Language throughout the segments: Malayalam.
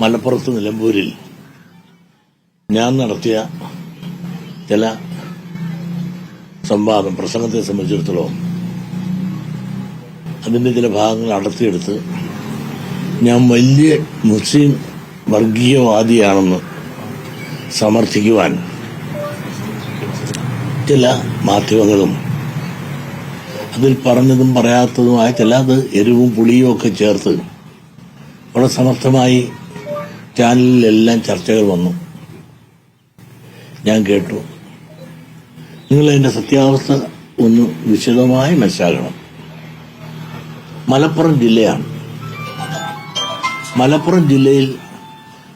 മലപ്പുറത്ത് നിലമ്പൂരിൽ ഞാൻ നടത്തിയ ചില പ്രസംഗത്തെ സംബന്ധിച്ചിടത്തോളം അതിന്റെ ചില ഭാഗങ്ങൾ അടർത്തിയെടുത്ത് ഞാൻ വലിയ മുസ്ലിം വർഗീയവാദിയാണെന്ന് സമർത്ഥിക്കുവാൻ ചില മാധ്യമങ്ങളും അതിൽ പറഞ്ഞതും പറയാത്തതുമായ ചില എരിവും പുളിയും ഒക്കെ ചേർത്ത് വളരെ സമർത്ഥമായി ചാനലിലെല്ലാം ചർച്ചകൾ വന്നു. ഞാൻ കേട്ടു. നിങ്ങളതിന്റെ സത്യാവസ്ഥ ഒന്ന് വിശദമായി മനസ്സിലാക്കണം. മലപ്പുറം ജില്ലയാണ്. മലപ്പുറം ജില്ലയിൽ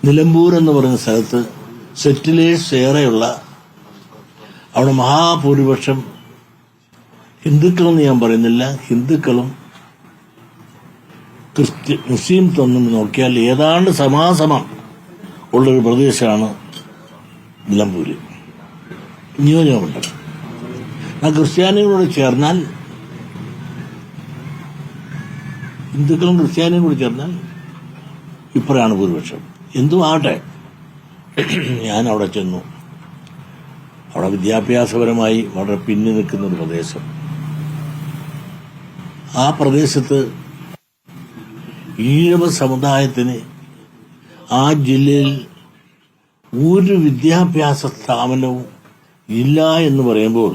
നിലമ്പൂർ എന്ന് പറയുന്ന സ്ഥലത്ത് സെറ്റിലേഴ്സ് ഏറെയുള്ള, അവിടെ മഹാഭൂരിപക്ഷം ഹിന്ദുക്കളെന്ന് ഞാൻ പറയുന്നില്ല, ഹിന്ദുക്കളും മുസ്ലിം തമ്മിൽ നോക്കിയാൽ ഏതാണ്ട് സമാസമം ഉള്ളൊരു പ്രദേശമാണ് നിലമ്പൂര്. നിയോജകമണ്ഡലം. ആ ക്രിസ്ത്യാനികളോട് ചേർന്നാൽ, ഹിന്ദുക്കളും ക്രിസ്ത്യാനിയും കൂടി ചേർന്നാൽ ഇപ്പോഴാണ് ഭൂരിപക്ഷം. എന്തും ആട്ടെ, ഞാൻ അവിടെ ചെന്നു. അവിടെ വിദ്യാഭ്യാസപരമായി വളരെ പിന്നി നിൽക്കുന്ന ഒരു പ്രദേശം. ആ പ്രദേശത്ത് ഈഴവ സമുദായത്തിന് ആ ജില്ലയിൽ ഒരു വിദ്യാഭ്യാസ സ്ഥാപനവും ഇല്ല എന്ന് പറയുമ്പോൾ,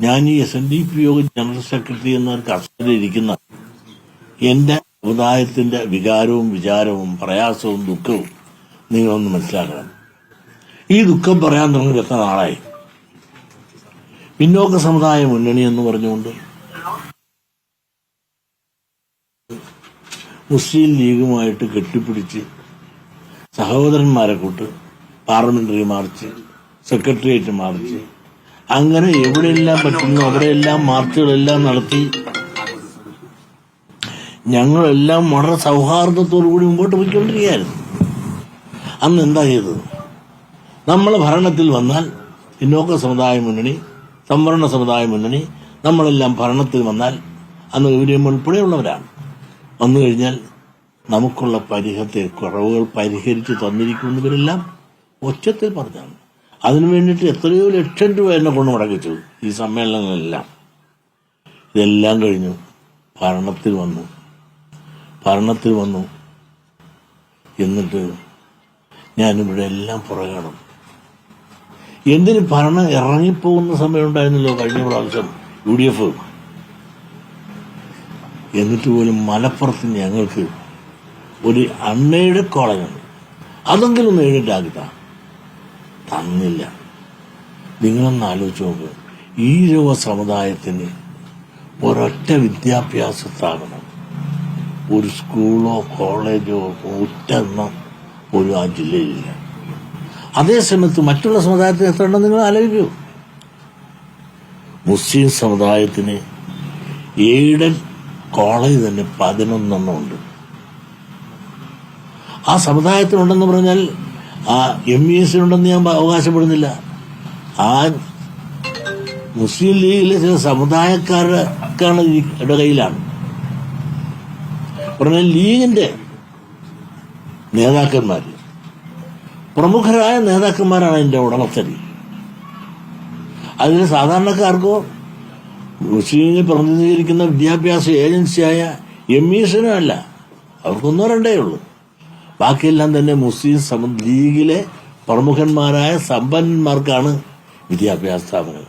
ഞാൻ ഈ SNDP ജനറൽ സെക്രട്ടറി എന്ന കസേരയിലിരിക്കുന്ന എന്റെ സമുദായത്തിന്റെ വികാരവും വിചാരവും പ്രയാസവും ദുഃഖവും നിങ്ങളൊന്ന് മനസ്സിലാക്കണം. ഈ ദുഃഖം പറയാൻ തുടങ്ങി എത്ര നാളായി. പിന്നോക്ക സമുദായ മുന്നണി എന്ന് പറഞ്ഞുകൊണ്ട് മുസ്ലിം ലീഗുമായിട്ട് കെട്ടിപ്പിടിച്ച് സഹോദരന്മാരെ കൂട്ട് പാർലമെന്ററി മാർച്ച്, സെക്രട്ടേറിയറ്റ് മാർച്ച്, അങ്ങനെ എവിടെയെല്ലാം പറ്റുന്നു അവിടെയെല്ലാം മാർച്ചുകളെല്ലാം നടത്തി ഞങ്ങളെല്ലാം വളരെ സൗഹാർദ്ദത്തോടു കൂടി മുമ്പോട്ട് പോയിക്കൊണ്ടിരിക്കുകയായിരുന്നു. അന്ന് എന്താ ചെയ്തത്? നമ്മൾ ഭരണത്തിൽ വന്നാൽ പിന്നോക്ക സമുദായ മുന്നണി, സംവരണ സമുദായ മുന്നണി, നമ്മളെല്ലാം ഭരണത്തിൽ വന്നാൽ, അന്ന് ഇവരെയും ഉൾപ്പെടെയുള്ളവരാണ്, വന്നു കഴിഞ്ഞാൽ നമുക്കുള്ള കുറവുകൾ പരിഹരിച്ച് തന്നിരിക്കുന്നവരെല്ലാം ഒച്ചത്തിൽ പറഞ്ഞാണ്. അതിനു വേണ്ടിയിട്ട് എത്രയോ ലക്ഷം രൂപ എന്നെ കൊണ്ട് മുടക്കിച്ചു ഈ സമ്മേളനങ്ങളെല്ലാം. ഇതെല്ലാം കഴിഞ്ഞു ഭരണത്തിൽ വന്നു. എന്നിട്ട് ഞാനിവിടെ എല്ലാം പുറകണം. എന്തിന് ഭരണം ഇറങ്ങിപ്പോകുന്ന സമയം ഉണ്ടായിരുന്നല്ലോ കഴിഞ്ഞ പ്രാവശ്യം UDF. എന്നിട്ട് പോലും മലപ്പുറത്ത് ഞങ്ങൾക്ക് ഒരു അൺഎയ്ഡഡ് കോളേജുണ്ട്, അതെങ്കിലും ഒന്ന് എഴുതിട്ടാക്കിട്ടാ തന്നില്ല. നിങ്ങളൊന്ന് ആലോചിച്ച് നോക്ക്. ഈഴവ സമുദായത്തിന് ഒരൊറ്റ വിദ്യാഭ്യാസ സ്ഥാപനം, ഒരു സ്കൂളോ കോളേജോ ഒറ്റെണ്ണം പോലും ആ ജില്ലയിലില്ല. അതേസമയത്ത് മറ്റുള്ള സമുദായത്തിന് എത്ര ഉണ്ടെന്ന് നിങ്ങൾ ആലോചിക്കൂ. മുസ്ലിം സമുദായത്തിന് എയ്ഡഡ് കോളേജ് തന്നെ 11 ഉണ്ട്. ആ സമുദായത്തിനുണ്ടെന്ന് പറഞ്ഞാൽ ആ MESനുണ്ടെന്ന് ഞാൻ അവകാശപ്പെടുന്നില്ല. ആ മുസ്ലിം ലീഗിലെ ചില സമുദായക്കാർക്കാണ് കയ്യിലാണ്. പറഞ്ഞാൽ ലീഗിന്റെ നേതാക്കന്മാർ, പ്രമുഖരായ നേതാക്കന്മാരാണ് അതിന്റെ ഉടമസ്ഥര്. അതിന് സാധാരണക്കാർക്കോ മുസ്ലിമിനെ പ്രതിനിധീകരിക്കുന്ന വിദ്യാഭ്യാസ ഏജൻസിയായ MESനും അല്ല, അവർക്കൊന്നോ രണ്ടേ ഉള്ളൂ. ബാക്കിയെല്ലാം തന്നെ മുസ്ലിം ലീഗിലെ പ്രമുഖന്മാരായ സമ്പന്നന്മാർക്കാണ് വിദ്യാഭ്യാസ സ്ഥാപനങ്ങൾ.